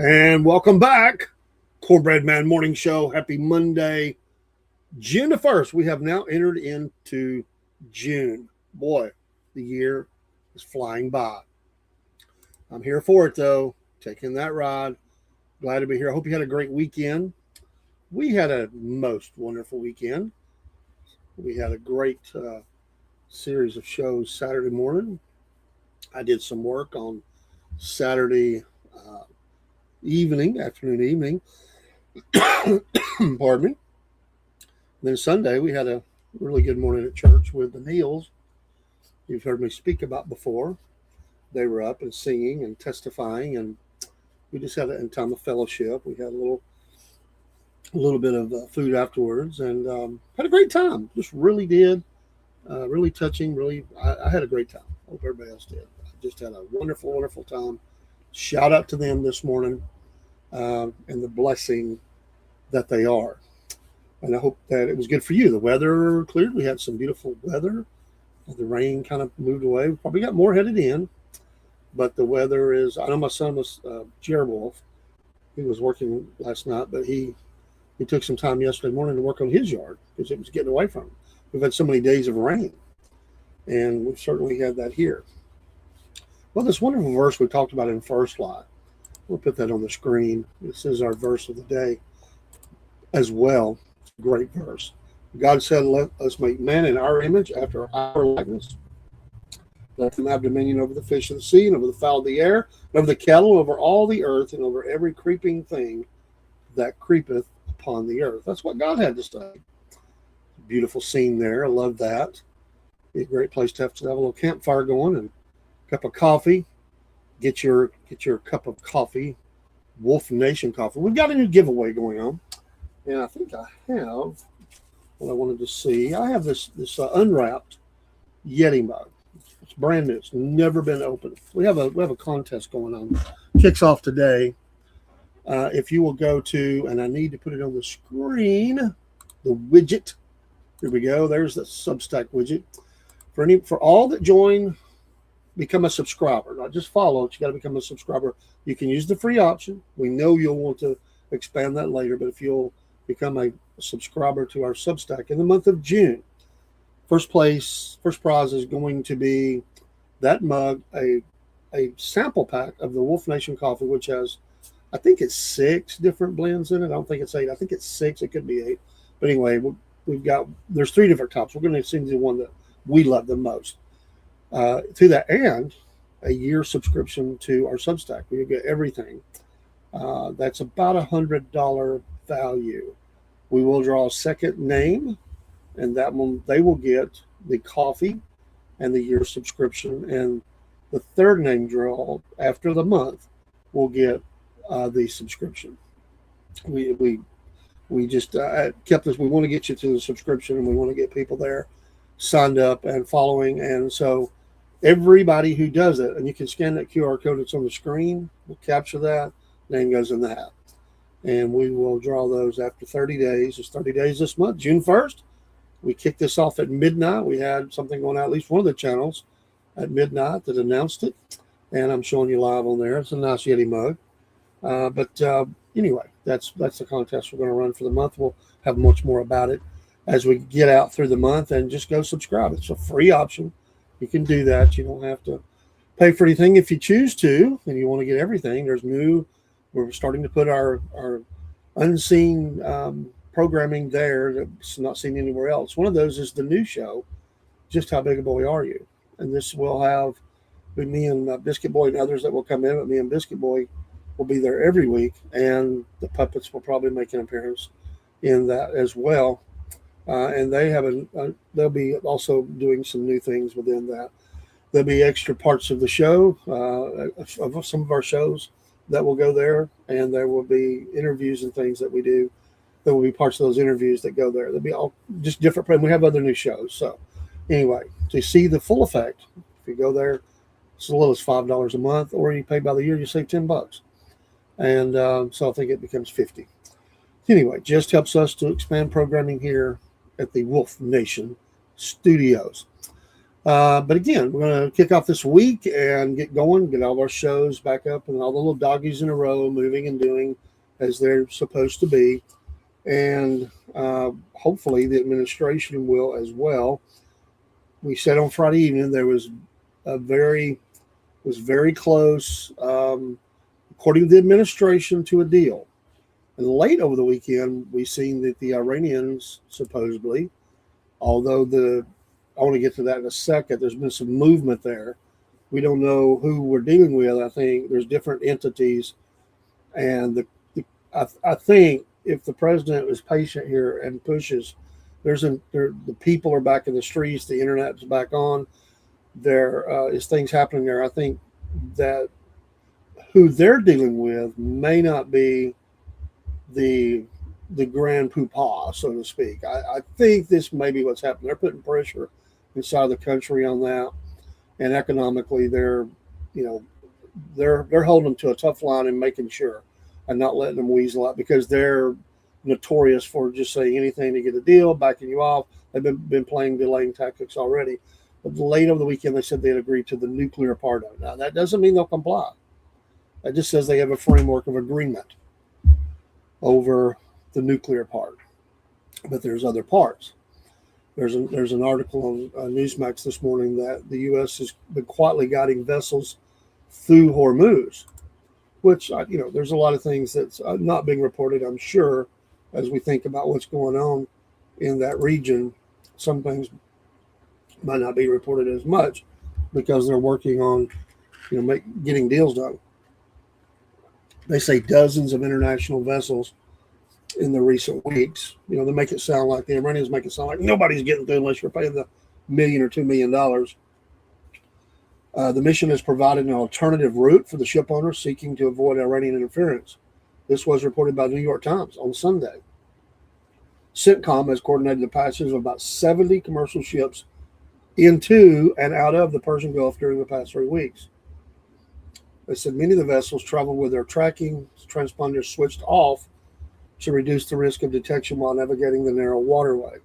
And welcome back, Cornbread Man Morning Show. Happy Monday, June the 1st. We have now entered into June. Boy, the year is flying by. I'm here for it, though, taking that ride. Glad to be here. I hope you had a great weekend. We had a most wonderful weekend. We had a great series of shows Saturday morning. I did some work on Saturday afternoon, evening. Pardon me. Then Sunday, we had a really good morning at church with the Neals. You've heard me speak about before. They were up and singing and testifying, and we just had a time of fellowship. We had a little bit of food afterwards, and had a great time. Just really did. Really touching. Really, I had a great time. Hope everybody else did. I just had a wonderful, wonderful time. Shout out to them this morning and the blessing that they are. And I hope that it was good for you. The weather cleared. We had some beautiful weather. The rain kind of moved away. We probably got more headed in. But the weather is, I know my son was Jared Wolf. He was working last night, but he took some time yesterday morning to work on his yard because it was getting away from him. We've had so many days of rain, and we've certainly had that here. Well, this wonderful verse we talked about in First Lot, we'll put that on the screen. This is our verse of the day as well. It's a great verse. God said, "Let us make man in our image after our likeness. Let them have dominion over the fish of the sea and over the fowl of the air, and over the cattle, over all the earth, and over every creeping thing that creepeth upon the earth." That's what God had to say. Beautiful scene there. I love that. Be a great place to have a little campfire going and a cup of coffee. Get your cup of coffee, Wolf Nation coffee. We've got a new giveaway going on, and I think I have what I wanted to see. I have this unwrapped Yeti mug. It's brand new. It's never been opened. We have a contest going on. Kicks off today. If you will go to, and I need to put it on the screen, the widget. Here we go. There's the Substack widget. For all that join, become a subscriber. Not just follow it. You got to become a subscriber. You can use the free option. We know you'll want to expand that later, but if you'll become a subscriber to our Substack in the month of June, first prize is going to be that mug, a sample pack of the Wolf Nation coffee, which has, I think it's 6 different blends in it. I don't think it's 8. I think it's 6. It could be 8. But anyway, there's 3 different types. We're going to see the one that we love the most. To that, and a year subscription to our Substack. We get everything. That's about $100 value. We will draw a second name, and that one they will get the coffee and the year subscription. And the third name draw after the month will get the subscription. We just kept this. We want to get you to the subscription, and we want to get people there signed up and following. And so everybody who does it, and you can scan that QR code that's on the screen, we'll capture that, name goes in the hat. And we will draw those after 30 days. It's 30 days this month, June 1st. We kicked this off at midnight. We had something going out, at least one of the channels at midnight that announced it. And I'm showing you live on there. It's a nice Yeti mug. Anyway, that's the contest we're going to run for the month. We'll have much more about it as we get out through the month, and just go subscribe. It's a free option. You can do that. You don't have to pay for anything if you choose to, and you want to get everything. We're starting to put our unseen programming there that's not seen anywhere else. One of those is the new show, Just How Big a Boy Are You? And this will have me and Biscuit Boy and others that will come in, but me and Biscuit Boy will be there every week, and the puppets will probably make an appearance in that as well. And they'll be also doing some new things within that. There'll be extra parts of the show, of some of our shows that will go there, and there will be interviews and things that we do. There will be parts of those interviews that go there. There'll be all just different. We have other new shows. So anyway, to see the full effect, if you go there, it's as little as $5 a month, or you pay by the year, you save $10. And so I think it becomes 50. Anyway, just helps us to expand programming here at the Wolf Nation Studios. But again, we're going to kick off this week and get going, get all of our shows back up and all the little doggies in a row, moving and doing as they're supposed to be. And hopefully the administration will as well. We said on Friday evening there was very close, according to the administration, to a deal. And late over the weekend, we've seen that the Iranians supposedly, although I want to get to that in a second, there's been some movement there. We don't know who we're dealing with. I think there's different entities, and I think if the president is patient here and pushes, the people are back in the streets, the internet's back on. There is things happening there. I think that who they're dealing with may not be the grand poobah, so to speak. I think this may be what's happening. They're putting pressure inside the country on that, and economically, they're holding them to a tough line and making sure, and not letting them weasel out because they're notorious for just saying anything to get a deal, backing you off. They've been playing delaying tactics already. But late over the weekend, they said they'd agreed to the nuclear part of it. Now, that doesn't mean they'll comply. That just says they have a framework of agreement over the nuclear part. But there's other parts. There's an article on Newsmax this morning that the U.S. has been quietly guiding vessels through Hormuz, which, there's a lot of things that's not being reported, I'm sure, as we think about what's going on in that region. Some things might not be reported as much because they're working on, getting deals done. They say dozens of international vessels in the recent weeks. They make it sound like the Iranians make it sound like nobody's getting through unless you're paying the $1 million or $2 million. The mission has provided an alternative route for the ship owners seeking to avoid Iranian interference. This was reported by the New York Times on Sunday. CENTCOM has coordinated the passage of about 70 commercial ships into and out of the Persian Gulf during the past 3 weeks. They said many of the vessels travel with their tracking transponders switched off to reduce the risk of detection while navigating the narrow waterway,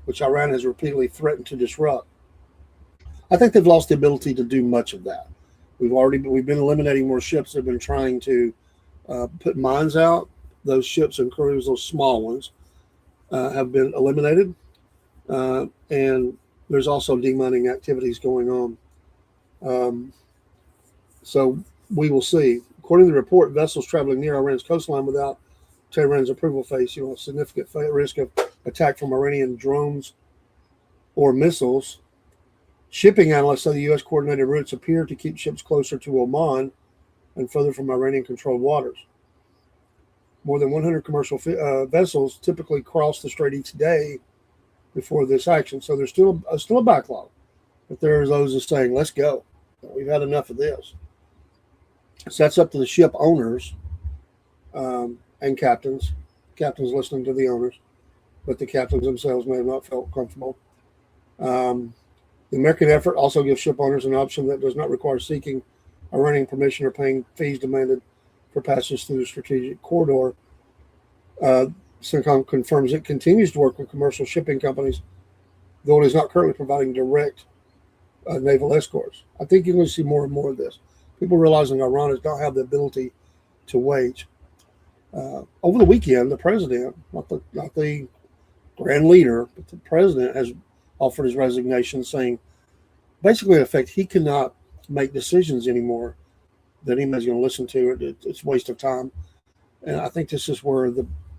which Iran has repeatedly threatened to disrupt. I think they've lost the ability to do much of that. We've been eliminating more ships that have been trying to put mines out. Those ships and crews, those small ones, have been eliminated. And there's also demining activities going on. So we will see. According to the report, vessels traveling near Iran's coastline without Tehran's approval face, a significant risk of attack from Iranian drones or missiles. Shipping analysts say the U.S. coordinated routes appear to keep ships closer to Oman and further from Iranian-controlled waters. More than 100 commercial vessels typically cross the strait each day before this action, so there's still a backlog. But there's those that are saying, let's go. We've had enough of this. So that's up to the ship owners and captains listening to the owners, but the captains themselves may have not felt comfortable. The American effort also gives ship owners an option that does not require seeking Iranian permission or paying fees demanded for passage through the strategic corridor. CENTCOM confirms it continues to work with commercial shipping companies, though it is not currently providing direct naval escorts. I think you're going to see more and more of this. People realizing Iran does not have the ability to wage. Over the weekend, the president, not the grand leader, but the president has offered his resignation, saying basically in effect he cannot make decisions anymore that anybody's going to listen to. It's a waste of time. And I think this is where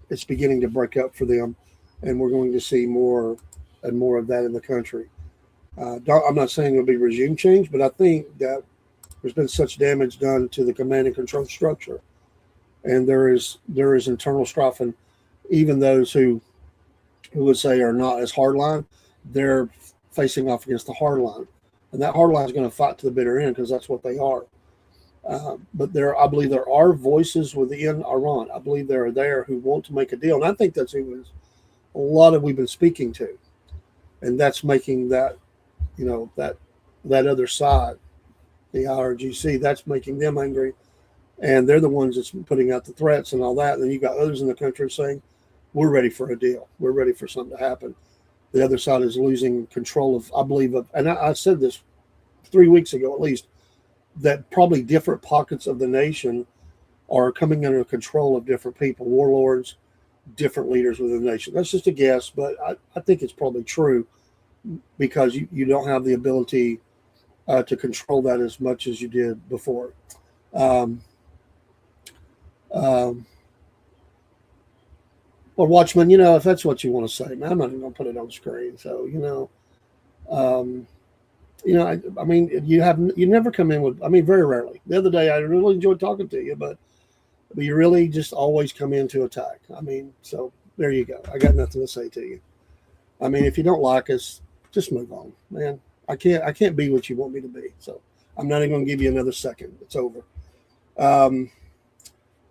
it's beginning to break up for them, and we're going to see more and more of that in the country. I'm not saying it'll be regime change, but I think that there's been such damage done to the command and control structure, and there is internal strife, and even those who would say are not as hardline, they're facing off against the hardline, and that hardline is going to fight to the bitter end because that's what they are. But I believe there are voices within Iran. I believe there are there who want to make a deal, and I think that's who a lot of we've been speaking to, and that's making that, that other side, the IRGC, that's making them angry, and they're the ones that's putting out the threats and all that. And then you got others in the country saying, "We're ready for a deal. We're ready for something to happen." The other side is losing control of, I believe, and I said this 3 weeks ago at least, that probably different pockets of the nation are coming under control of different people, warlords, different leaders within the nation. That's just a guess, but I think it's probably true because you don't have the ability to control that as much as you did before. Um, um, well, Watchman, if that's what you want to say, man, I'm not even going to put it on screen. So, um, I mean, you never come in with, I mean, very rarely. The other day, I really enjoyed talking to you, but you really just always come in to attack. I mean, so there you go. I got nothing to say to you. I mean, if you don't like us, just move on, man. I can't be what you want me to be. So I'm not even going to give you another second. It's over. Um,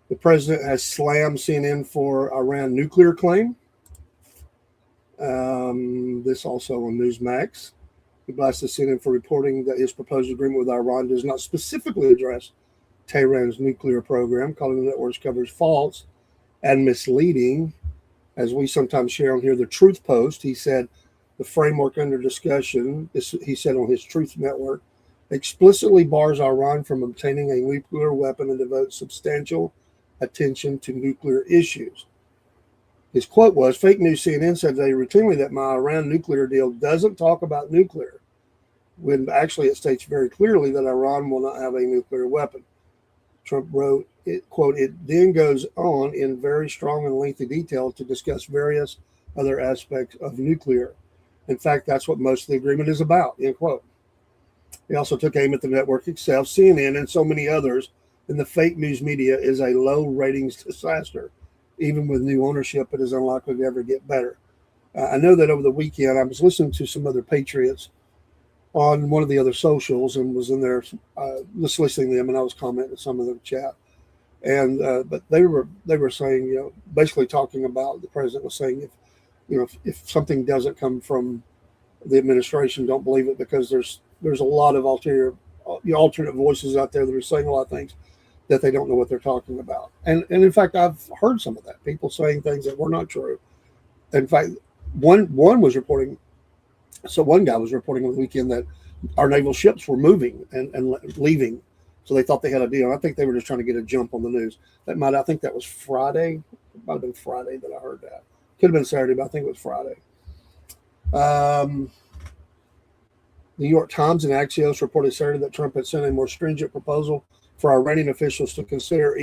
the president has slammed CNN for Iran nuclear claim. This also on Newsmax. He blasted CNN for reporting that his proposed agreement with Iran does not specifically address Tehran's nuclear program, calling the network's coverage false and misleading. As we sometimes share on here, the Truth Post, he said the framework under discussion, he said on his Truth Network, explicitly bars Iran from obtaining a nuclear weapon and devotes substantial attention to nuclear issues. His quote was, fake news CNN said today routinely that my Iran nuclear deal doesn't talk about nuclear, when actually it states very clearly that Iran will not have a nuclear weapon. Trump wrote, quote, it then goes on in very strong and lengthy detail to discuss various other aspects of nuclear. In fact, that's what most of the agreement is about, end quote. He also took aim at the network itself. CNN and so many others in the fake news media is a low ratings disaster. Even with new ownership, it is unlikely to ever get better. I know that over the weekend, I was listening to some other patriots on one of the other socials and was in there just listening to them, and I was commenting some of the chat. And but they were saying, basically talking about, the president was saying, if something doesn't come from the administration, don't believe it, because there's a lot of alternate voices out there that are saying a lot of things that they don't know what they're talking about. And in fact, I've heard some of that, people saying things that were not true. In fact, one was one guy was reporting over the weekend that our naval ships were moving and leaving. So they thought they had a deal. I think they were just trying to get a jump on the news. I think that was Friday. It might have been Friday that I heard that. Could have been Saturday, but I think it was Friday. New York Times and Axios reported Saturday that Trump had sent a more stringent proposal for Iranian officials to consider,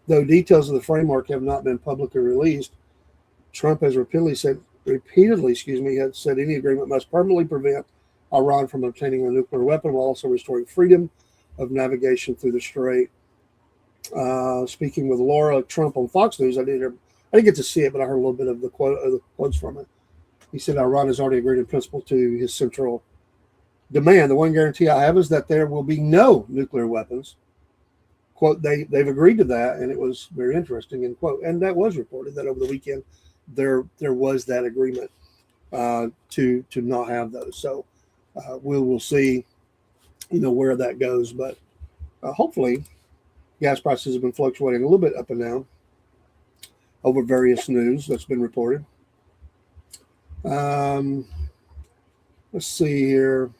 though details of the framework have not been publicly released. Trump has repeatedly said any agreement must permanently prevent Iran from obtaining a nuclear weapon while also restoring freedom of navigation through the strait. Speaking with Laura Trump on Fox News, I didn't get to see it, but I heard a little bit of the quotes from it. He said Iran has already agreed in principle to his central demand. The one guarantee I have is that there will be no nuclear weapons. Quote, they've agreed to that, and it was very interesting, end quote. And that was reported that over the weekend there was that agreement to not have those. So we will see, where that goes. But hopefully, gas prices have been fluctuating a little bit up and down over various news that's been reported. Let's see here.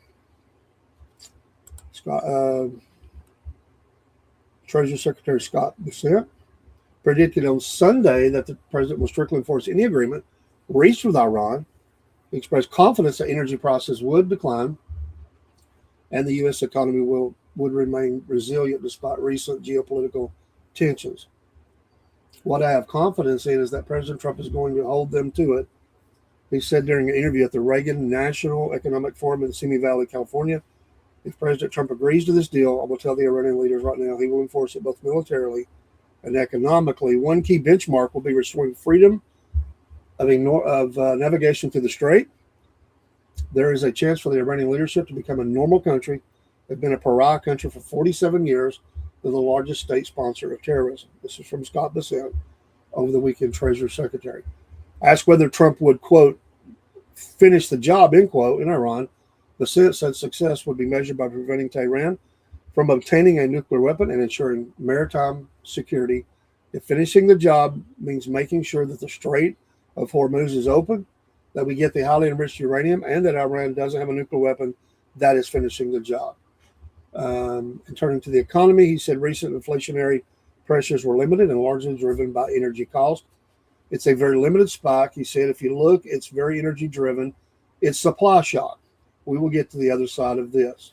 Treasury Secretary Scott Bessent predicted on Sunday that the president will strictly enforce any agreement reached with Iran. He expressed confidence that energy prices would decline and the U.S. economy would remain resilient despite recent geopolitical tensions. What I have confidence in is that President Trump is going to hold them to it. He said during an interview at the Reagan National Economic Forum in Simi Valley, California, if President Trump agrees to this deal, I will tell the Iranian leaders right now he will enforce it both militarily and economically. One key benchmark will be restoring freedom of navigation through the strait. There is a chance for the Iranian leadership to become a normal country. They've been a pariah country for 47 years. They're the largest state sponsor of terrorism. This is from Scott Bessent over the weekend, Treasury Secretary. Asked whether Trump would, quote, finish the job, end quote, in Iran, Bessent said success would be measured by preventing Tehran from obtaining a nuclear weapon and ensuring maritime security. If finishing the job means making sure that the Strait of Hormuz is open that we get the highly enriched uranium and that Iran doesn't have a nuclear weapon, that is finishing the job. And turning to the economy, he said recent inflationary pressures were limited and largely driven by energy cost. It's a very limited spike. He said, if you look, it's very energy driven. It's supply shock. We will get to the other side of this.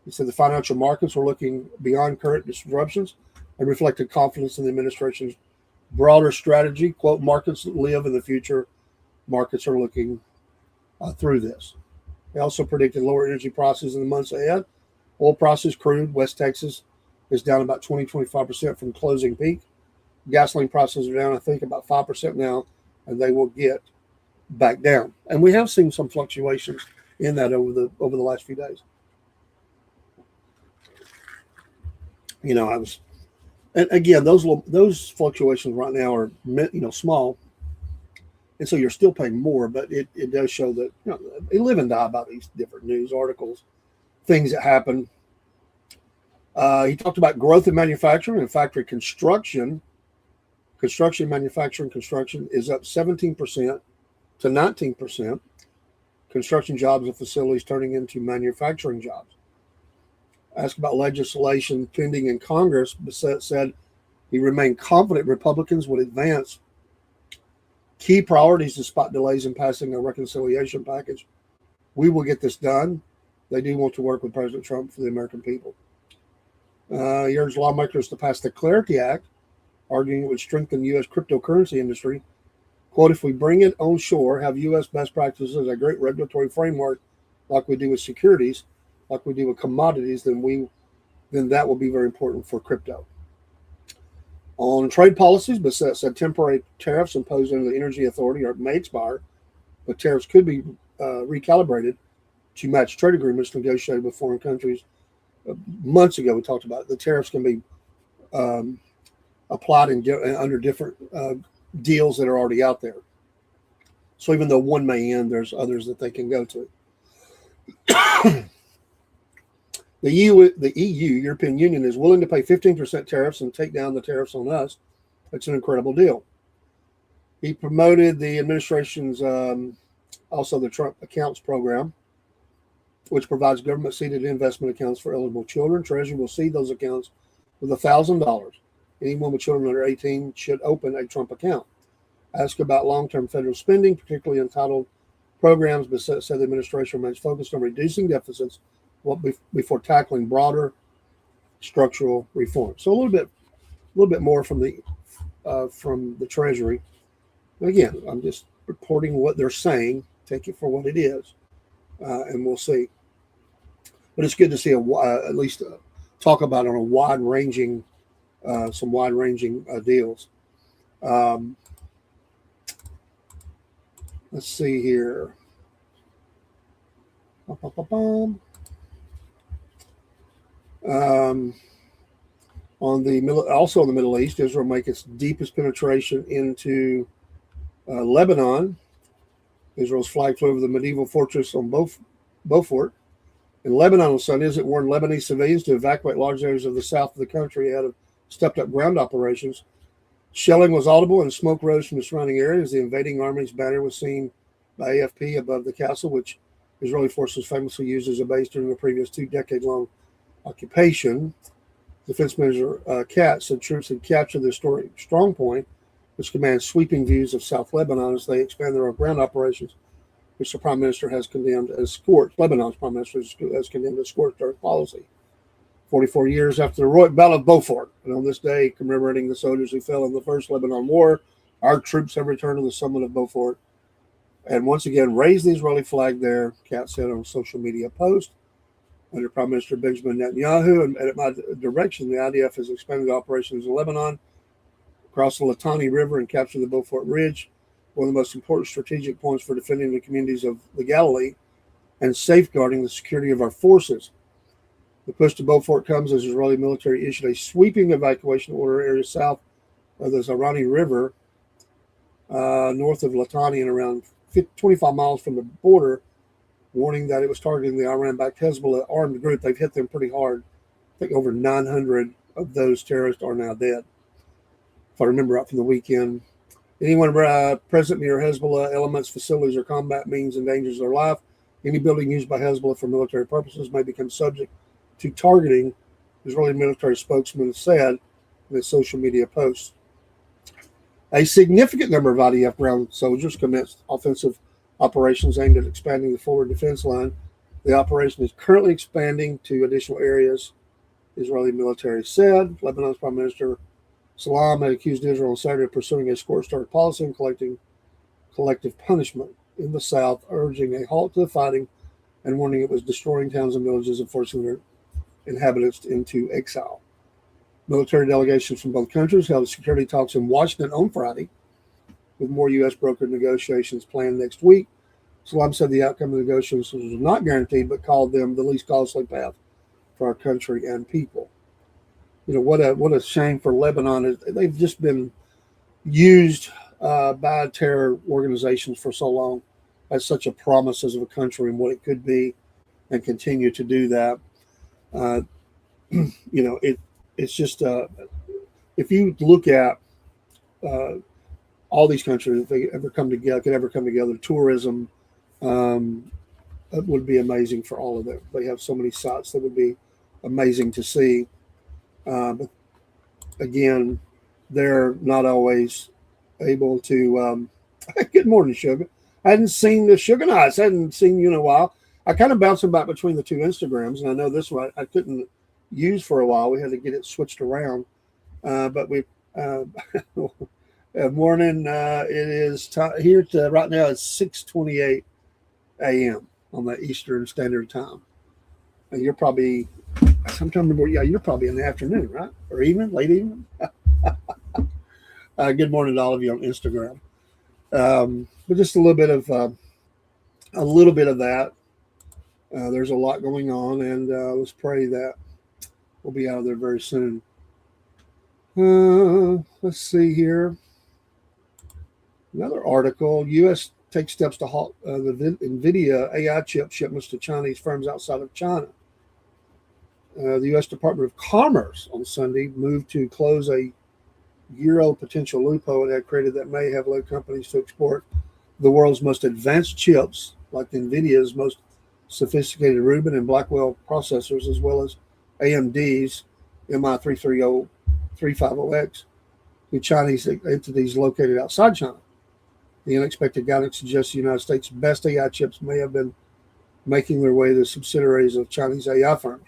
He said the financial markets were looking beyond current disruptions and reflected confidence in the administration's broader strategy. Quote, markets live in the future. Markets are looking through this. They also predicted lower energy prices in the months ahead. Oil prices, crude, West Texas is down about 20-25% from closing peak. Gasoline prices are down, I think, about 5% now, and they will get back down. And we have seen some fluctuations in that over the last few days. You know, and again, those fluctuations right now are, you know, small, and so you're still paying more, but it does show that, you know, they live and die by these different news articles, things that happen. He talked about growth in manufacturing and factory construction. Manufacturing, construction is up 17% to 19%. Construction jobs and facilities turning into manufacturing jobs. Asked about legislation pending in Congress, Bissett said he remained confident Republicans would advance key priorities despite delays in passing a reconciliation package. We will get this done. They do want to work with President Trump for the American people. He urged lawmakers to pass the Clarity Act, arguing it would strengthen the U.S. cryptocurrency industry. Quote, if we bring it on shore, have U.S. best practices, a great regulatory framework like we do with securities, like we do with commodities, then that will be very important for crypto. On trade policies, Bissett said temporary tariffs imposed under the Energy Authority may expire, but tariffs could be recalibrated to match trade agreements negotiated with foreign countries. Months ago, we talked about it. The tariffs can be applied under different deals that are already out there. So even though one may end, there's others that they can go to. The EU, European Union, is willing to pay 15% tariffs and take down the tariffs on us. That's an incredible deal. He promoted the administration's, also the Trump Accounts program, which provides government-seeded investment accounts for eligible children. Treasury will seed those accounts with $1,000. Anyone with children under 18 should open a Trump account. Asked about long-term federal spending, particularly entitled programs, but said the administration remains focused on reducing deficits before tackling broader structural reform. So a little bit more from the Treasury. Again, I'm just reporting what they're saying. Take it for what it is, and we'll see. But it's good to see at least talk about on a wide-ranging, some wide-ranging deals. Let's see here. Also in the Middle East, Israel make its deepest penetration into Lebanon. Israel's flag flew over the medieval fortress on Beaufort. In Lebanon on Sunday, it warned Lebanese civilians to evacuate large areas of the south of the country ahead of stepped-up ground operations. Shelling was audible and smoke rose from the surrounding areas. The invading army's banner was seen by AFP above the castle, which Israeli forces famously used as a base during the previous 2-decade-long occupation. Defense Minister Katz said troops had captured the historic strong point, which commands sweeping views of South Lebanon as they expand their ground operations, which the Prime Minister has condemned as scorched. Lebanon's Prime Minister has condemned as scorched earth policy. 44 years after the heroic Battle of Beaufort, and on this day commemorating the soldiers who fell in the First Lebanon War, our troops have returned to the summit of Beaufort and once again raised the Israeli flag there, Katz said on a social media post. Under Prime Minister Benjamin Netanyahu, and at my direction, the IDF has expanded operations in Lebanon, across the Litani River, and captured the Beaufort Ridge, one of the most important strategic points for defending the communities of the Galilee and safeguarding the security of our forces. The push to Beaufort comes as Israeli military issued a sweeping evacuation order areas south of the Zarani River, north of Litani and around 25 miles from the border, warning that it was targeting the Iran-backed Hezbollah armed group. They've hit them pretty hard. I think over 900 of those terrorists are now dead. If I remember right from the weekend, Anyone present near Hezbollah elements, facilities, or combat means endangers their life. Any building used by Hezbollah for military purposes may become subject to targeting, Israeli military spokesman said in a social media post. A significant number of IDF ground soldiers commenced offensive operations aimed at expanding the forward defense line. The operation is currently expanding to additional areas, Israeli military said. Lebanon's Prime Minister Salam had accused Israel on Saturday of pursuing a scorched-earth policy and collecting collective punishment in the south, urging a halt to the fighting and warning it was destroying towns and villages and forcing their inhabitants into exile. Military delegations from both countries held security talks in Washington on Friday, with more U.S. brokered negotiations planned next week. Salam said the outcome of the negotiations was not guaranteed, but called them the least costly path for our country and people. What a shame for Lebanon. They've just been used by terror organizations for so long as such a promise of a country and what it could be, and continue to do that. It's just if you look at all these countries, if they could ever come together, tourism it would be amazing for all of them. They have so many sites that would be amazing to see. But again, they're not always able to. Good morning, Sugar. I hadn't seen the Sugar Nights. I hadn't seen you in a while. I kind of bouncing back between the two Instagrams, and I know this one I couldn't use for a while. We had to get it switched around. But we morning. It is here right now. It's 6:28 a.m. on the Eastern Standard Time. And you're probably sometime. Yeah, you're probably in the afternoon, right? Or evening, late evening. Good morning to all of you on Instagram. But just a little bit of that. There's a lot going on, and let's pray that we'll be out of there very soon. Let's see here. Another article: U.S. takes steps to halt the NVIDIA AI chip shipments to Chinese firms outside of China. The U.S. Department of Commerce on Sunday moved to close a year-old potential loophole it had created that may have led companies to export the world's most advanced chips, like NVIDIA's most sophisticated Rubin and Blackwell processors, as well as AMD's MI350X, to Chinese entities located outside China. The unexpected guidance suggests the United States' best AI chips may have been making their way to subsidiaries of Chinese AI firms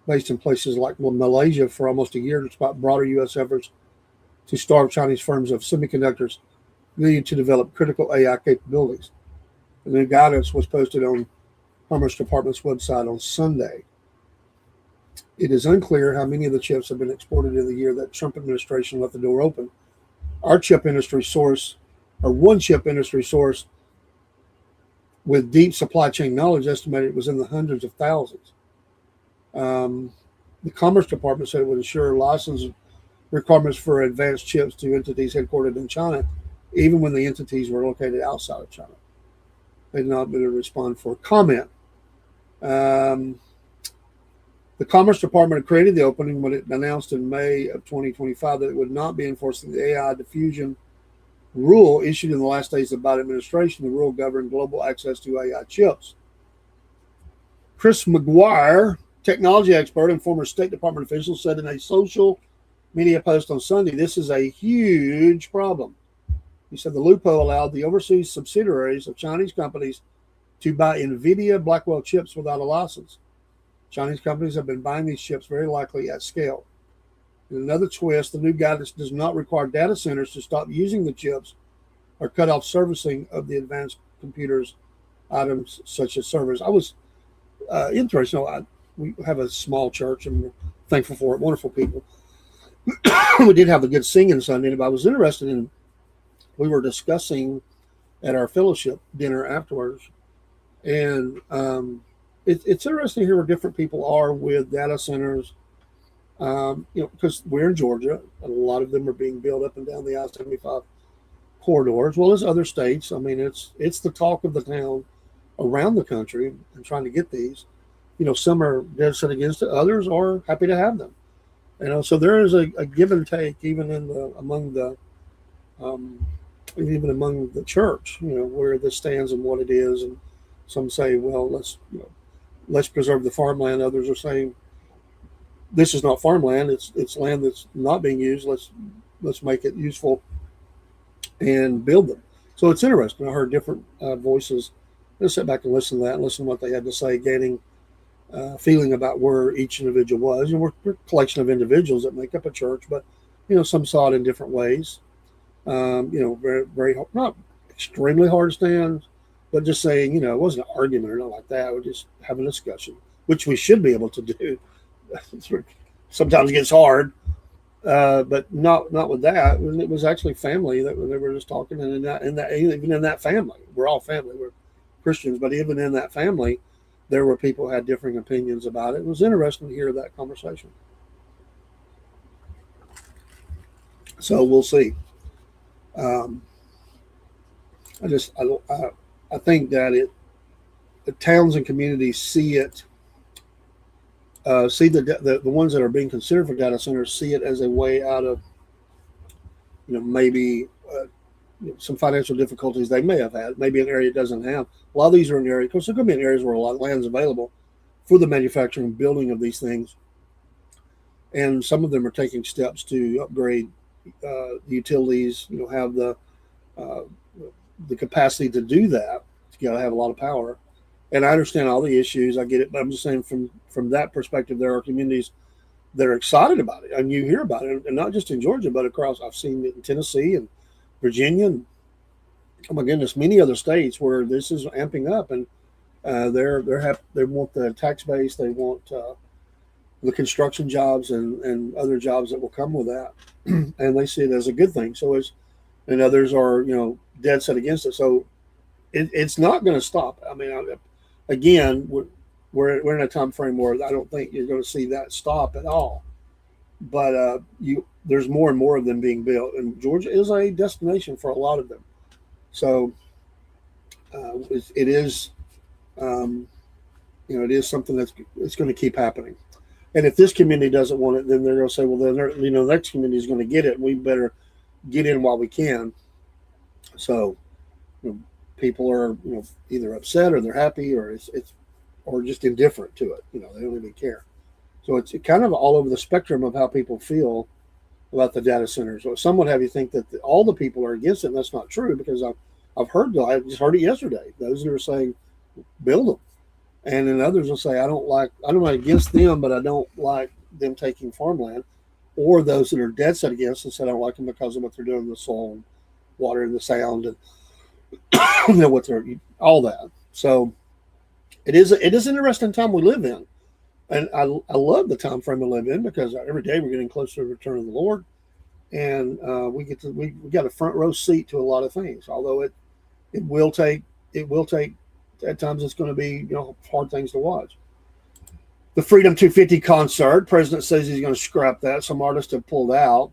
based in places like Malaysia for almost a year, despite broader U.S. efforts to starve Chinese firms of semiconductors needed to develop critical AI capabilities. The new guidance was posted on Commerce Department's website on Sunday. It is unclear how many of the chips have been exported in the year that Trump administration left the door open. One chip industry source with deep supply chain knowledge estimated it was in the hundreds of thousands. The Commerce Department said it would ensure license requirements for advanced chips to entities headquartered in China, even when the entities were located outside of China. They did not respond for comment. The Commerce Department had created the opening when it announced in May of 2025 that it would not be enforcing the AI diffusion rule issued in the last days of the Biden administration. The rule governed global access to AI chips. Chris McGuire, technology expert and former State Department official, said in a social media post on Sunday, this is a huge problem. He said the loophole allowed the overseas subsidiaries of Chinese companies to buy NVIDIA Blackwell chips without a license. Chinese companies have been buying these chips very likely at scale. In another twist, the new guidance does not require data centers to stop using the chips or cut off servicing of the advanced computers items such as servers. I was interested. We have a small church and we're thankful for it. Wonderful people. We did have a good singing Sunday, but I was interested in, we were discussing at our fellowship dinner afterwards. And it's interesting to hear where different people are with data centers. Because we're in Georgia, and a lot of them are being built up and down the I-75 corridor, as well as other states. I mean, it's the talk of the town around the country and trying to get these. Some are dead set against it, others are happy to have them. So there is a give and take even among the um, even among the church, where this stands and what it is. And some say, well, let's preserve the farmland. Others are saying this is not farmland; it's land that's not being used. Let's make it useful and build them. So it's interesting. I heard different voices. Let's sit back and listen to that and listen to what they had to say, gaining feeling about where each individual was. We're a collection of individuals that make up a church, but some saw it in different ways. Very, very not extremely hard stands, but just saying, it wasn't an argument or nothing like that. We're just having a discussion, which we should be able to do. Sometimes it gets hard, but not with that. It was actually family that they were just talking, and even in that family, we're all family. We're Christians, but even in that family, there were people who had differing opinions about it. It was interesting to hear that conversation. So we'll see. Um, I think that the towns and communities see it, see the ones that are being considered for data centers see it as a way out of maybe some financial difficulties they may have had. Maybe an area doesn't have. A lot of these are in areas, because there could be in areas where a lot of land is available for the manufacturing and building of these things, and some of them are taking steps to upgrade utilities. Have uh, the capacity to do that. You got to have a lot of power. And I understand all the issues. I get it, but I'm just saying from that perspective, there are communities that are excited about it, and you hear about it, and not just in Georgia, but across. I've seen it in Tennessee and Virginia, and oh my goodness, many other states where this is amping up, and they want the tax base, they want the construction jobs and other jobs that will come with that, and they see it as a good thing. And others are dead set against it. So it's not going to stop. I mean, again, we're in a time frame where I don't think you're going to see that stop at all. But there's more and more of them being built, and Georgia is a destination for a lot of them. So it is, it is something it's going to keep happening. And if this community doesn't want it, then they're going to say, well, then the next community is going to get it, and we better get in while we can. So people are either upset or they're happy, or it's or just indifferent to it. They don't even care. So it's kind of all over the spectrum of how people feel about the data centers. So some would have you think that all the people are against it, and that's not true, because I just heard it yesterday. Those who are saying build them, and then others will say I'm not against them, but I don't like them taking farmland. Or those that are dead set against and said I don't like them because of what they're doing to the soil and water and the sound and what they're all that. So it is an interesting time we live in. And I love the time frame we live in, because every day we're getting closer to the return of the Lord, and we got a front row seat to a lot of things. Although it will take at times it's going to be hard things to watch. The Freedom 250 concert, President says he's going to scrap that. Some artists have pulled out.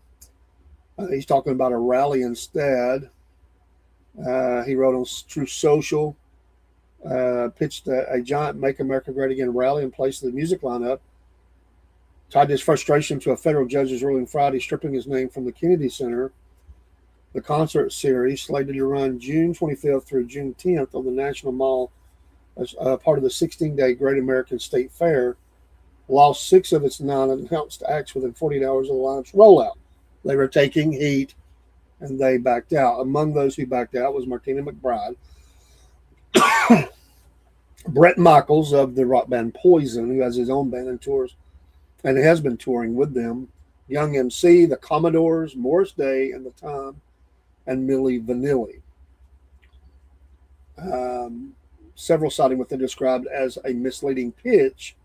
He's talking about a rally instead. He wrote on True Social. Pitched a giant Make America Great Again rally in place of the music lineup. Tied his frustration to a federal judge's ruling Friday stripping his name from the Kennedy Center. The concert series, slated to run June 25th through June 10th on the National Mall as part of the 16-day Great American State Fair, lost 6 of its 9 announced acts within 48 hours of the line's rollout. They were taking heat, and they backed out. Among those who backed out was Martina McBride, Brett Michaels of the rock band Poison, who has his own band and tours, and has been touring with them, Young MC, the Commodores, Morris Day and the Time, and Milli Vanilli. Several citing what they described as a misleading pitch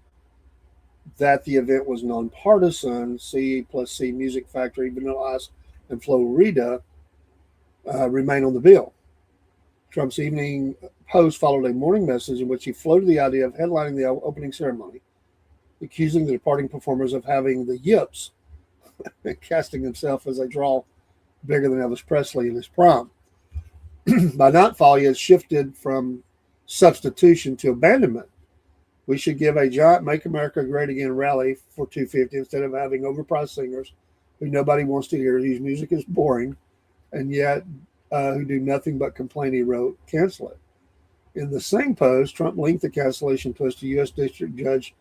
that the event was nonpartisan. C+C Music Factory, Vanilla Ice, and Flo Rida remain on the bill. Trump's evening post followed a morning message in which he floated the idea of headlining the opening ceremony, accusing the departing performers of having the yips, casting himself as a draw bigger than Elvis Presley in his prime. By nightfall, he had shifted from substitution to abandonment. We should give a giant Make America Great Again rally for 250 instead of having overpriced singers who nobody wants to hear, whose music is boring, and yet who do nothing but complain, he wrote, cancel it. In the same post, Trump linked the cancellation push to U.S. District Judge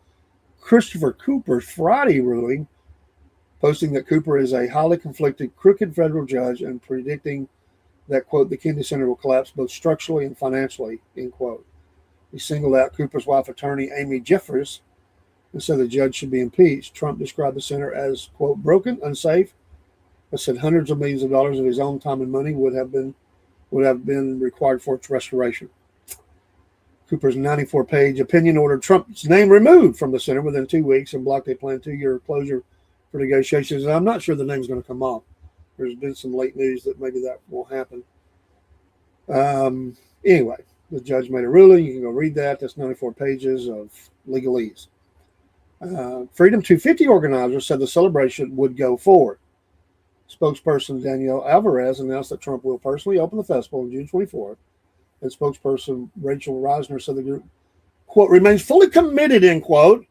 Christopher Cooper's Friday ruling, posting that Cooper is a highly conflicted, crooked federal judge and predicting that, quote, the Kennedy Center will collapse both structurally and financially, end quote. He singled out Cooper's wife, attorney Amy Jeffers, and said the judge should be impeached. Trump described the center as, quote, broken, unsafe, but said hundreds of millions of dollars of his own time and money would have been required for its restoration. Cooper's 94-page opinion ordered Trump's name removed from the center within 2 weeks and blocked a planned 2-year closure for negotiations. And I'm not sure the name's going to come off. There's been some late news that maybe that won't happen. Anyway, the judge made a ruling. You can go read that. That's 94 pages of legalese. Freedom 250 organizers said the celebration would go forward. Spokesperson Danielle Alvarez announced that Trump will personally open the festival on June 24th. And spokesperson Rachel Reisner said the group, quote, remains fully committed, end quote,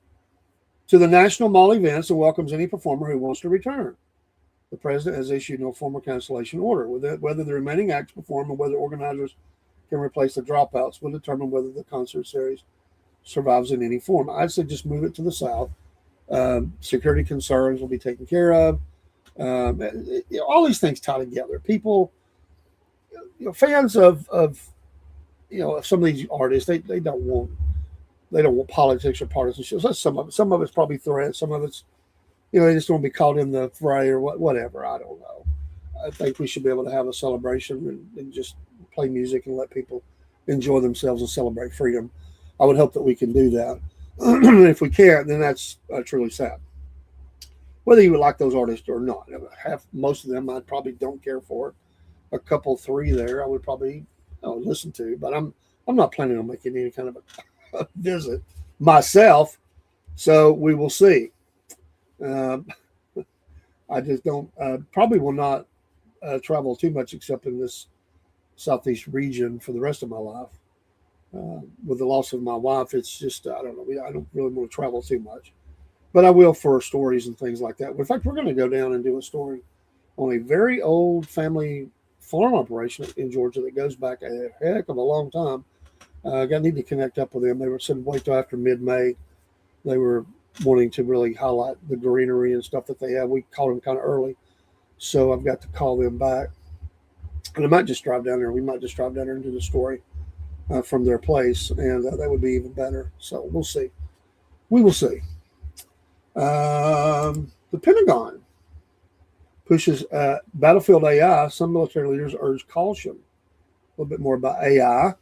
to the National Mall events and welcomes any performer who wants to return. The president has issued no formal cancellation order. Whether the remaining acts perform and whether organizers can replace the dropouts will determine whether the concert series survives in any form. I'd say just move it to the south. Security concerns will be taken care of. All these things tie together. People, fans of some of these artists, they don't want politics or partisanship. That's some of it. Some of it's probably threats. Some of it's, they just don't want to be caught in the fray or whatever. I don't know. I think we should be able to have a celebration and just play music and let people enjoy themselves and celebrate freedom. I would hope that we can do that. If we can't, then that's truly sad. Whether you would like those artists or not, most of them I probably don't care for. A couple, 3 there, I would probably listen to, but I'm not planning on making any kind of a visit myself. So we will see. I just don't probably will not travel too much except in this southeast region for the rest of my life. With the loss of my wife, it's just I don't know. I don't really want to travel too much, but I will for stories and things like that. In fact, we're going to go down and do a story on a very old family farm operation in Georgia that goes back a heck of a long time. I need to connect up with them. They were said wait till after mid-May. They were wanting to really highlight the greenery and stuff that they have. We called them kind of early, so I've got to call them back. And I might just drive down there. We might just drive down there and do the story from their place, and that would be even better. So we'll see. We will see. The Pentagon pushes battlefield AI. Some military leaders urge caution. A little bit more about AI.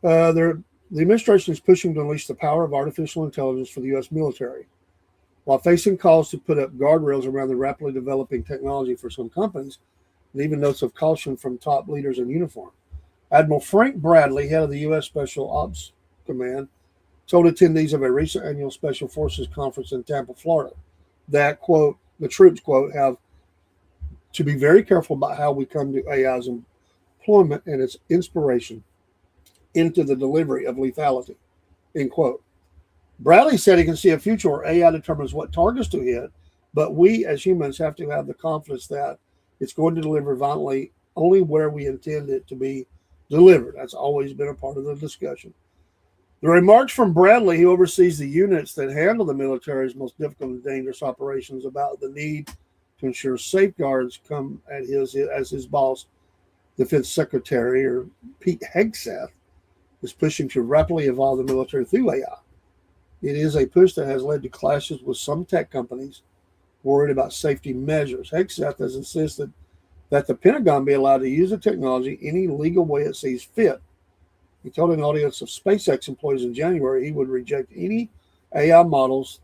The administration is pushing to unleash the power of artificial intelligence for the U.S. military. While facing calls to put up guardrails around the rapidly developing technology for some companies, and even notes of caution from top leaders in uniform. Admiral Frank Bradley, head of the U.S. Special Ops Command, told attendees of a recent annual Special Forces conference in Tampa, Florida, that, quote, the troops, quote, have to be very careful about how we come to AI's employment and its inspiration into the delivery of lethality, end quote. Bradley said he can see a future where AI determines what targets to hit, but we as humans have to have the confidence that it's going to deliver violently only where we intend it to be delivered. That's always been a part of the discussion. The remarks from Bradley, who oversees the units that handle the military's most difficult and dangerous operations, about the need to ensure safeguards come at as his boss, Defense Secretary, or Pete Hegseth, is pushing to rapidly evolve the military through AI. It is a push that has led to clashes with some tech companies worried about safety measures. Hegseth has insisted that the Pentagon be allowed to use the technology any legal way it sees fit. He told an audience of SpaceX employees in January he would reject any AI models,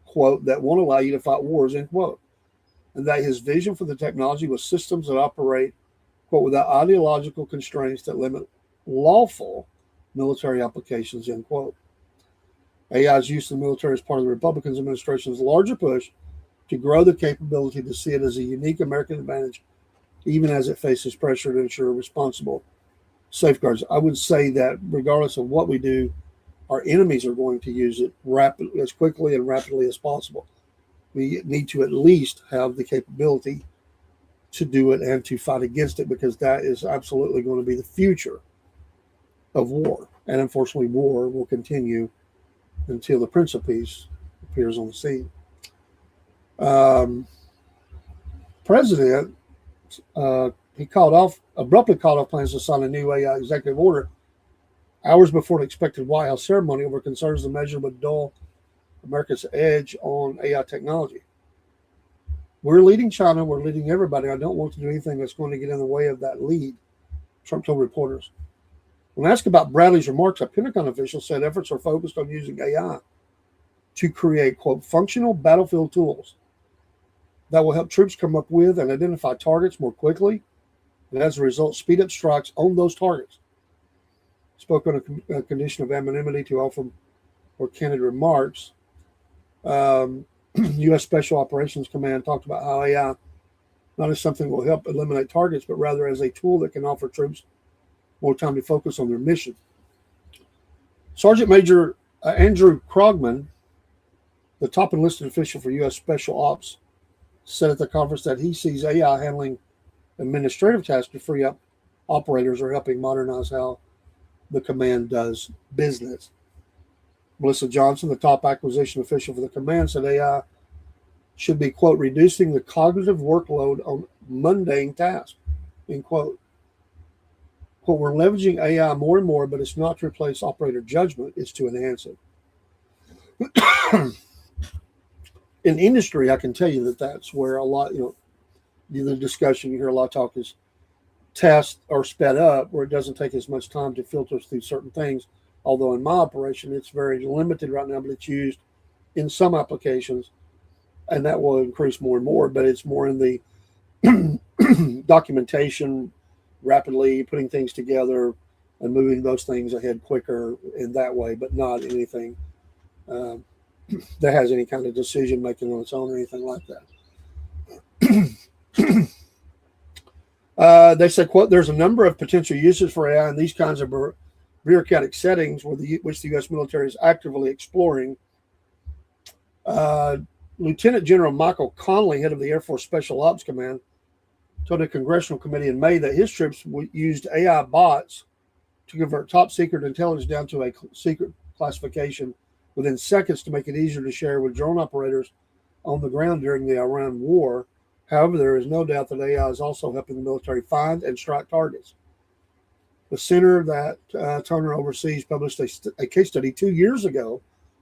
quote, that won't allow you to fight wars, end quote, and that his vision for the technology was systems that operate, quote, without ideological constraints that limit lawful military applications, end quote. AI's use in the military is part of the Republican administration's larger push to grow the capability to see it as a unique American advantage, even as it faces pressure to ensure responsible safeguards. I would say that regardless of what we do, our enemies are going to use it as quickly and rapidly as possible. We need to at least have the capability to do it and to fight against it, because that is absolutely going to be the future of war. And unfortunately, war will continue until the Prince of Peace appears on the scene. President, he abruptly called off plans to sign a new AI executive order hours before an expected White House ceremony over concerns the measure would dull America's edge on AI technology. We're leading China. We're leading everybody. I don't want to do anything that's going to get in the way of that lead, Trump told reporters. When asked about Bradley's remarks, a Pentagon official said efforts are focused on using AI to create, quote, functional battlefield tools that will help troops come up with and identify targets more quickly, and as a result, speed up strikes on those targets. Spoke on a condition of anonymity to offer more candid remarks. U.S. Special Operations Command talked about how AI not as something that will help eliminate targets, but rather as a tool that can offer troops more time to focus on their mission. Sergeant Major Andrew Krogman, the top enlisted official for U.S. Special Ops, said at the conference that he sees AI handling administrative tasks to free up operators or helping modernize how the command does business. Melissa Johnson, the top acquisition official for the command, said AI should be, quote, reducing the cognitive workload on mundane tasks, end quote. Quote, we're leveraging AI more and more, but it's not to replace operator judgment, it's to enhance it. In industry, I can tell you that that's where a lot, the discussion, you hear a lot of talk is tests are sped up where it doesn't take as much time to filter through certain things. Although in my operation, it's very limited right now, but it's used in some applications, and that will increase more and more, but it's more in the documentation, rapidly putting things together and moving those things ahead quicker in that way, but not anything that has any kind of decision making on its own or anything like that. They said, quote, there's a number of potential uses for AI in these kinds of bureaucratic settings which the U.S. military is actively exploring. Lieutenant General Michael Connolly, head of the Air Force Special Ops Command, told a congressional committee in May that his troops used AI bots to convert top secret intelligence down to a secret classification within seconds to make it easier to share with drone operators on the ground during the Iran war. However, there is no doubt that AI is also helping the military find and strike targets. The center that Turner oversees published a case study 2 years ago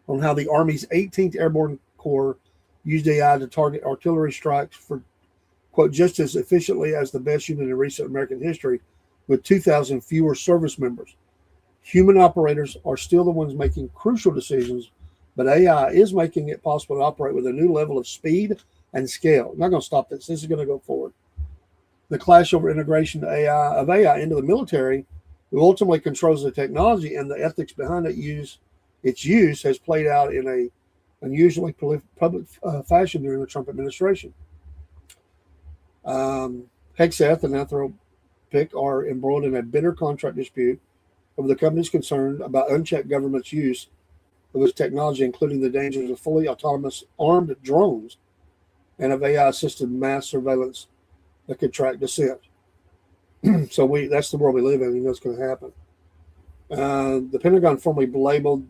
on how the Army's 18th Airborne Corps used AI to target artillery strikes for, quote, just as efficiently as the best unit in recent American history, with 2,000 fewer service members. Human operators are still the ones making crucial decisions, but AI is making it possible to operate with a new level of speed and scale. I'm not going to stop this. This is going to go forward. The clash over integration of AI into the military, who ultimately controls the technology and the ethics behind its use, has played out in a unusually public fashion during the Trump administration. Hegseth and Anthropic are embroiled in a bitter contract dispute over the companies concerned about unchecked government's use of this technology, including the dangers of fully autonomous armed drones and of AI-assisted mass surveillance that could track dissent. So that's the world we live in. You know what's going to happen. The Pentagon formally labeled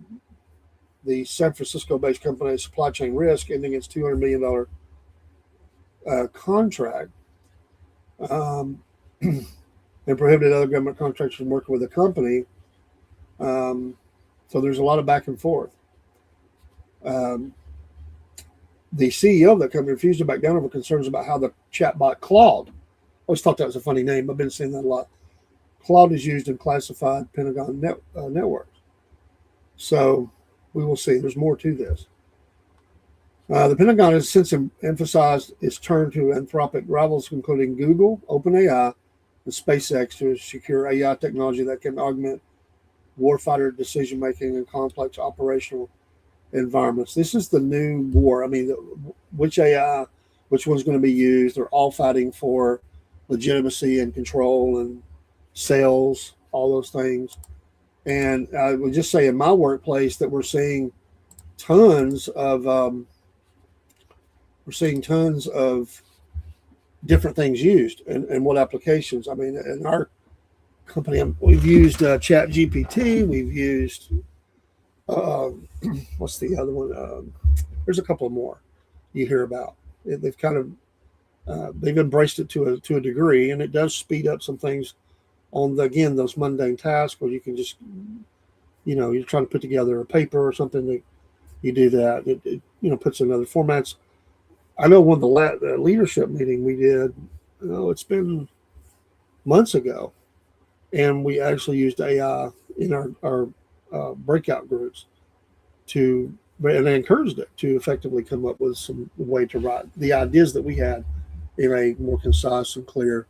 the San Francisco-based company supply chain risk, ending its $200 million contract, and prohibited other government contractors from working with the company. So there's a lot of back and forth. The CEO of that company refused to back down over concerns about how the chatbot Claude, I always thought that was a funny name. I've been seeing that a lot. Claude is used in classified Pentagon networks. So we will see. There's more to this. The Pentagon has since emphasized its turn to Anthropic rivals, including Google, OpenAI, and SpaceX, to secure AI technology that can augment warfighter decision-making in complex operational environments. This is the new war. I mean, which AI, which one's going to be used? They're all fighting for legitimacy and control and sales, all those things. And I would just say in my workplace that we're seeing tons of different things used and what applications. I mean, in our company, we've used Chat GPT. We've used uh, what's the other one? There's a couple more you hear about. They've kind of they've embraced it to a degree, and it does speed up some things on again those mundane tasks where you can just you're trying to put together a paper or something that you do that. It puts in other formats. I know one of the leadership meeting we did. It's been months ago, and we actually used AI in our breakout groups to, and I encouraged it to effectively come up with some way to write the ideas that we had in a more concise and clear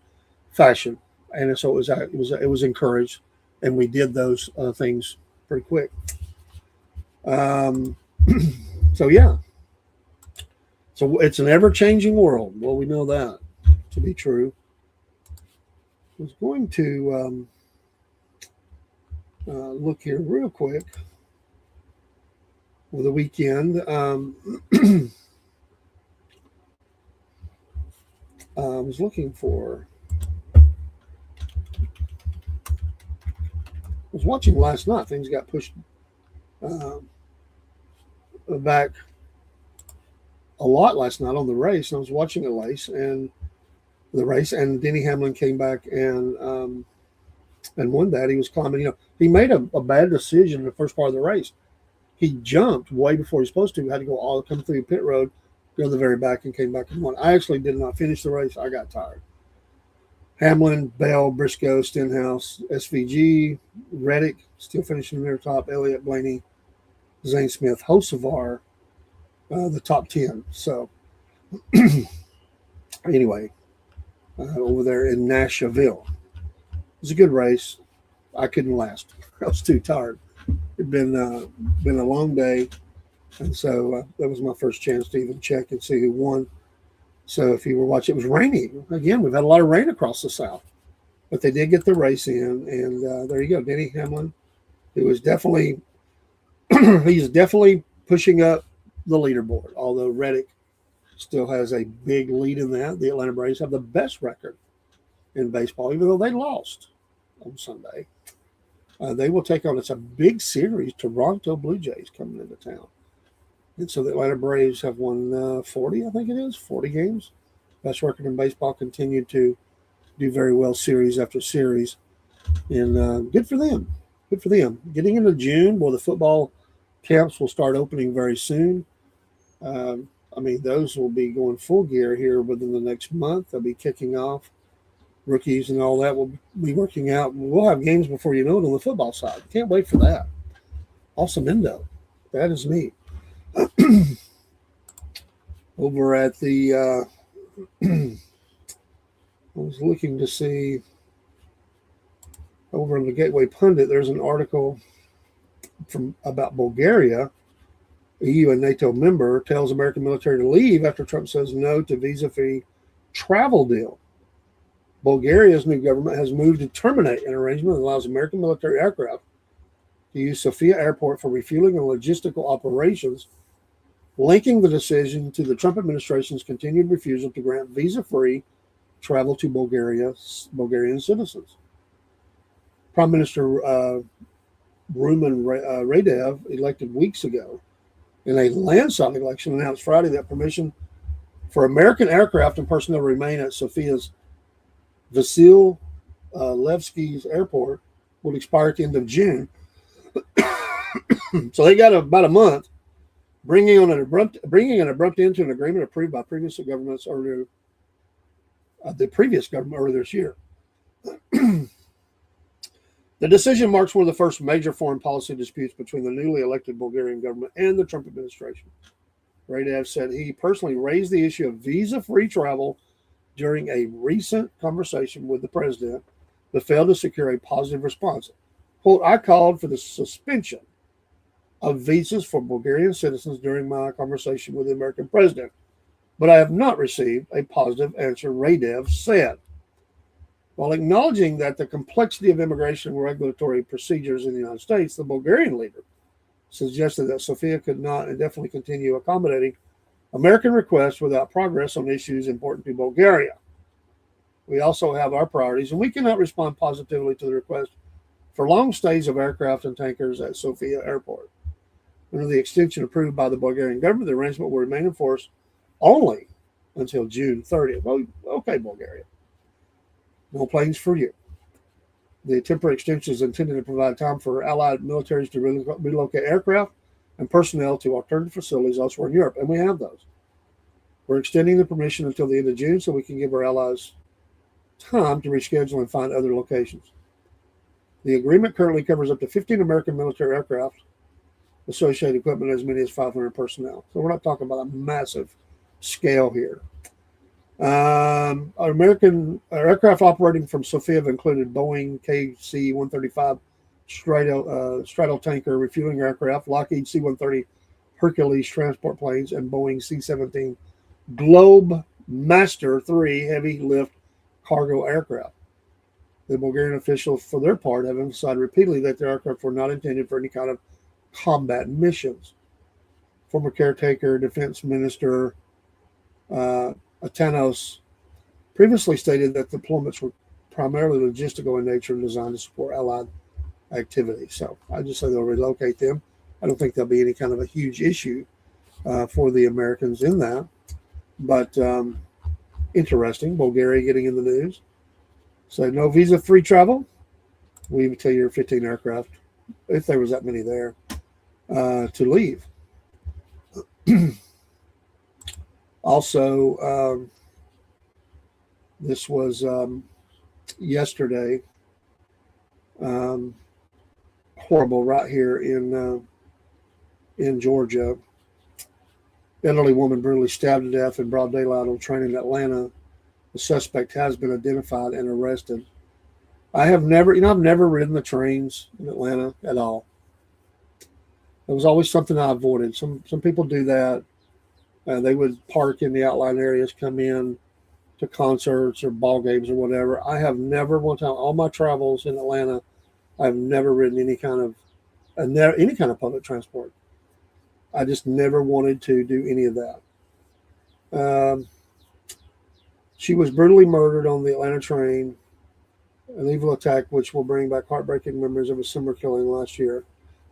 fashion. And so it was encouraged, and we did those things pretty quick. Um, so yeah, so it's an ever changing world. Well, we know that to be true. I was going to look here real quick with the weekend. I was looking for. I was watching last night. Things got pushed uh, back a lot last night on the race. And I was watching the race, and Denny Hamlin came back and won that. He was climbing. He made a bad decision in the first part of the race. He jumped way before he was supposed to. Had to come through the pit road, go to the very back, and came back and won. I actually did not finish the race. I got tired. Hamlin, Bell, Briscoe, Stenhouse, SVG, Reddick, still finishing near the top. Elliott, Blaney, Zane Smith, Hocevar, the top 10. So, anyway, over there in Nashville. It was a good race. I couldn't last. I was too tired. It'd been a long day, and so that was my first chance to even check and see who won. So if you were watching, it was raining. Again, we've had a lot of rain across the South. But they did get the race in, and there you go. Denny Hamlin, who was definitely he's definitely pushing up the leaderboard, although Reddick still has a big lead in that. The Atlanta Braves have the best record in baseball, even though they lost on Sunday. They will take on, it's a big series, Toronto Blue Jays coming into town. And so the Atlanta Braves have won 40, I think it is, 40 games. Best record in baseball, continued to do very well series after series. And good for them. Good for them. Getting into June, the football camps will start opening very soon. Those will be going full gear here within the next month. They'll be kicking off. Rookies and all that will be working out. We'll have games before you know it on the football side. Can't wait for that. Awesome endo. That is neat. Over at the I was looking to see over in the Gateway Pundit, there's an article about Bulgaria. EU and NATO member tells American military to leave after Trump says no to visa-free travel deal. Bulgaria's new government has moved to terminate an arrangement that allows American military aircraft to use Sofia Airport for refueling and logistical operations, linking the decision to the Trump administration's continued refusal to grant visa-free travel to Bulgarian citizens. Prime Minister Rumen Radev, elected weeks ago in a landslide election, announced Friday that permission for American aircraft and personnel to remain at Sofia's Vasil Levski's airport would expire at the end of June. So they got about a month, bringing an abrupt end to an agreement approved by previous governments earlier. The previous government earlier this year. The decision marks one of the first major foreign policy disputes between the newly elected Bulgarian government and the Trump administration. Radev said he personally raised the issue of visa-free travel during a recent conversation with the president, but failed to secure a positive response. Quote, I called for the suspension of visas for Bulgarian citizens during my conversation with the American president, but I have not received a positive answer, Radev said. While acknowledging that the complexity of immigration and regulatory procedures in the United States, the Bulgarian leader suggested that Sofia could not indefinitely continue accommodating American requests without progress on issues important to Bulgaria. We also have our priorities, and we cannot respond positively to the request for long stays of aircraft and tankers at Sofia Airport. Under the extension approved by the Bulgarian government, the arrangement will remain in force only until June 30th. Oh, okay, Bulgaria. No planes for you. The temporary extension is intended to provide time for Allied militaries to relocate aircraft and personnel to alternative facilities elsewhere in Europe, and we have those. We're extending the permission until the end of June so we can give our allies time to reschedule and find other locations. The agreement currently covers up to 15 American military aircraft, associated equipment, as many as 500 personnel. So we're not talking about a massive scale here. Our aircraft operating from Sofia have included Boeing KC-135 Stratotanker refueling aircraft, Lockheed C-130 Hercules transport planes, and Boeing C-17 Globemaster III heavy lift cargo aircraft. The Bulgarian officials, for their part, have emphasized repeatedly that the aircraft were not intended for any kind of combat missions. Former caretaker Defense Minister Atanos previously stated that deployments were primarily logistical in nature and designed to support Allied activity. So I just say they'll relocate them. I don't think there'll be any kind of a huge issue for the Americans in that. But interesting, Bulgaria getting in the news. So no visa-free travel. We would tell you 15 aircraft, if there was that many there, to leave. Also, this was yesterday. Horrible right here in Georgia. Elderly woman brutally stabbed to death in broad daylight on train in Atlanta. The suspect has been identified and arrested. I've never ridden the trains in Atlanta at all. It was always something I avoided. Some people do that. They would park in the outlying areas, come in to concerts or ball games or whatever. I have never, one time, all my travels in Atlanta, I've never ridden any kind of public transport. I just never wanted to do any of that. She was brutally murdered on the Atlanta train, an evil attack which will bring back heartbreaking memories of a similar killing last year.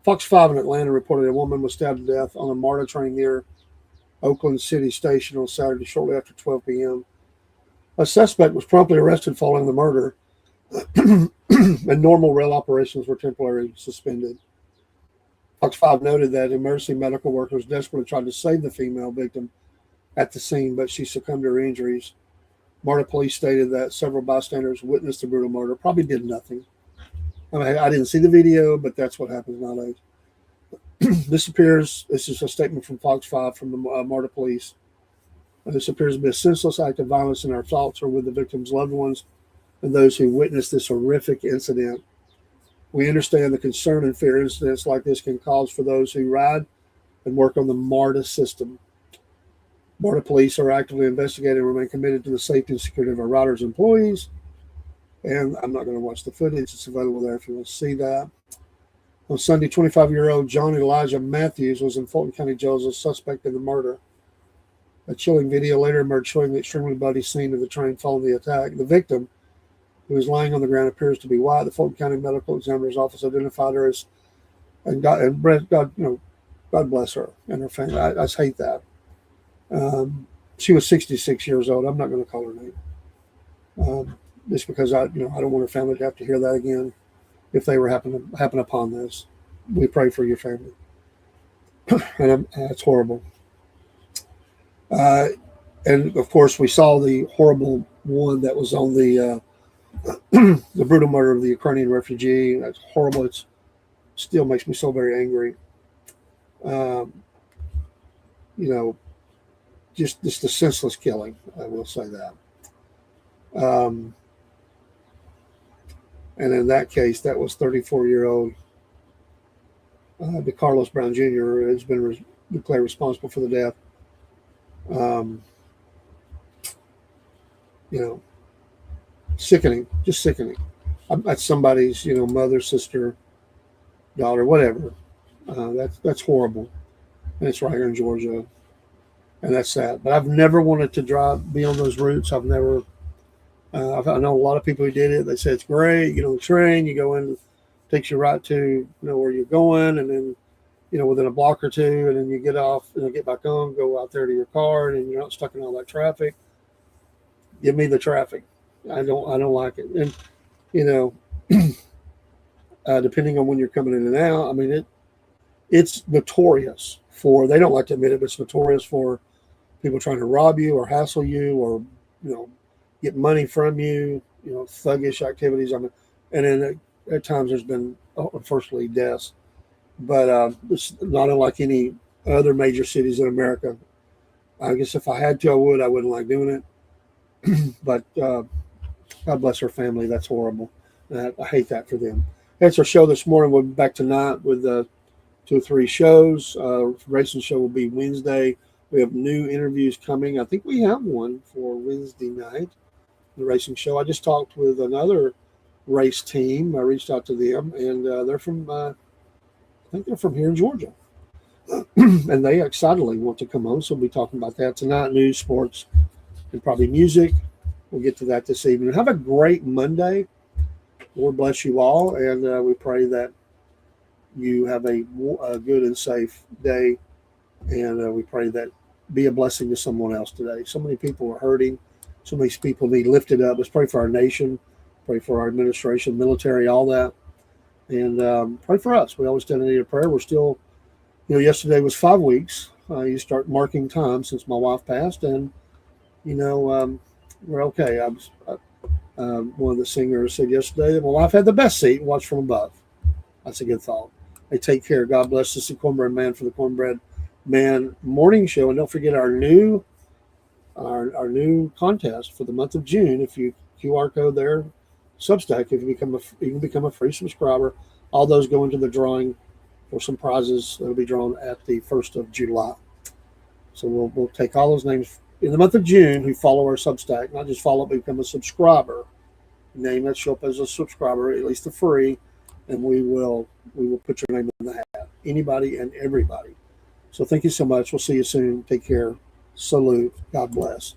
Fox 5 in Atlanta reported a woman was stabbed to death on a MARTA train near Oakland City Station on Saturday shortly after 12 p.m. A suspect was promptly arrested following the murder, and normal rail operations were temporarily suspended. Fox 5 noted that emergency medical workers desperately tried to save the female victim at the scene, but she succumbed to her injuries. MARTA police stated that several bystanders witnessed the brutal murder, probably did nothing. I mean, I didn't see the video, but that's what happens nowadays. This is a statement from Fox 5 from the MARTA police. This appears to be a senseless act of violence, and our thoughts are with the victim's loved ones and those who witnessed this horrific incident. We understand the concern and fear incidents like this can cause for those who ride and work on the MARTA system. MARTA police are actively investigating and remain committed to the safety and security of our riders and employees. And I'm not going to watch the footage. It's available there if you want to see that. On Sunday, 25-year-old John Elijah Matthews was in Fulton County Jail as a suspect in the murder. A chilling video later emerged showing the extremely bloody scene of the train following the attack. The victim, who is lying on the ground, appears to be white. The Fulton County Medical Examiner's Office identified her as, and God bless her and her family. I just hate that. She was 66 years old. I'm not going to call her name, just because I don't want her family to have to hear that again if they were happen upon this. We pray for your family, and it's horrible. And of course, we saw the horrible one that was on the the brutal murder of the Ukrainian refugee. That's horrible. It still makes me so very angry. Just the senseless killing. I will say that. And in that case, that was 34-year-old DeCarlos Brown Jr. has been declared responsible for the death. Sickening, just sickening. That's somebody's, mother, sister, daughter, whatever. That's horrible, and it's right here in Georgia, and that's sad. But I've never wanted to be on those routes. I've never I know a lot of people who did it. They say it's great. You get on the train, you go in, takes you right to where you're going, and then within a block or two, and then you get off and get back on, go out there to your car, and you're not stuck in all that traffic. Give me the traffic. I don't like it. And you know, depending on when you're coming in and out, I mean it's notorious for, they don't like to admit it, but it's notorious for people trying to rob you or hassle you or get money from you. Thuggish activities. I mean, and then at times there's been unfortunately deaths. But it's not unlike any other major cities in America. I guess if I had to, I would. I wouldn't like doing it. But God bless her family. That's horrible. I hate that for them. That's our show this morning. We'll be back tonight with 2 or 3 shows. Racing show will be Wednesday. We have new interviews coming. I think we have one for Wednesday night, the racing show. I just talked with another race team. I reached out to them, and they're from, I think they're from here in Georgia. And they excitedly want to come on, so we'll be talking about that tonight. News, sports, and probably music. We'll get to that this evening. Have a great Monday. Lord bless you all, and we pray that you have a good and safe day, and we pray that be a blessing to someone else today. So many people are hurting. So many people need lifted up. Let's pray for our nation, pray for our administration, military, all that, and pray for us. We always stand in need of prayer. We're still, yesterday was 5 weeks. You start marking time since my wife passed, and we're okay. One of the singers said yesterday that my wife had the best seat and watched from above. That's a good thought. Hey, take care. God bless us, the Cornbread Man, for the Cornbread Man morning show. And don't forget our new contest for the month of June. If you QR code there, Substack, if you can become a free subscriber. All those go into the drawing for some prizes that'll be drawn at the 1st of July. So we'll take all those names in the month of June who follow our Substack, not just follow, but become a subscriber. Name that show up as a subscriber, at least the free, and we will put your name in the hat. Anybody and everybody. So thank you so much. We'll see you soon. Take care. Salute. God bless.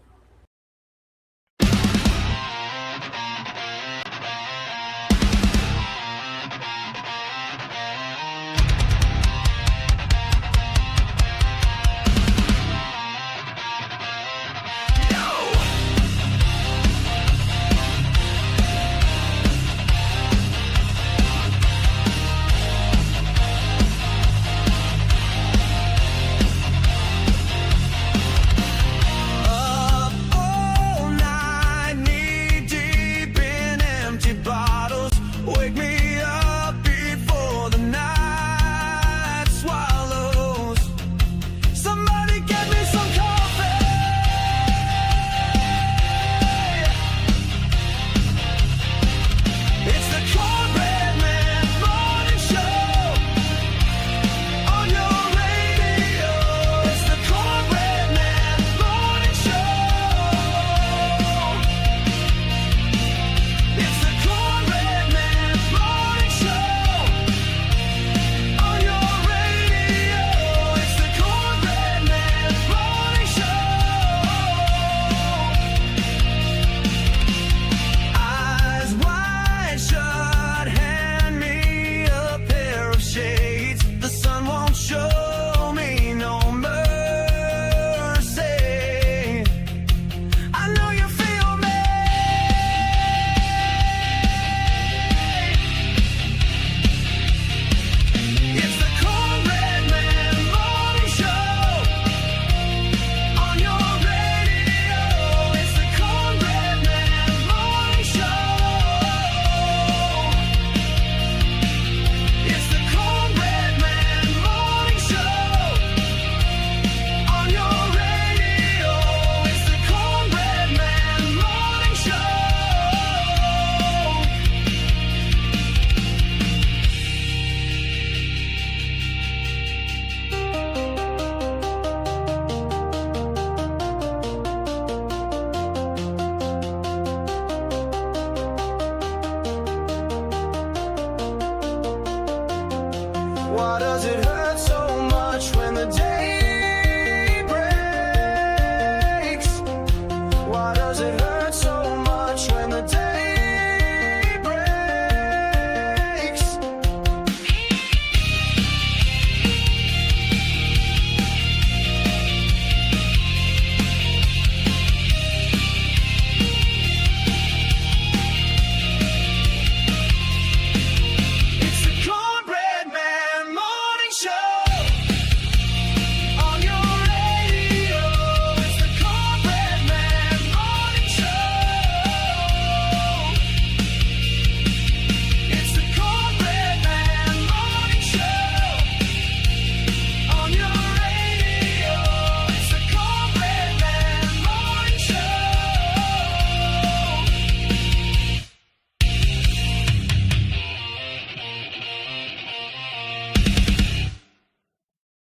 Why does it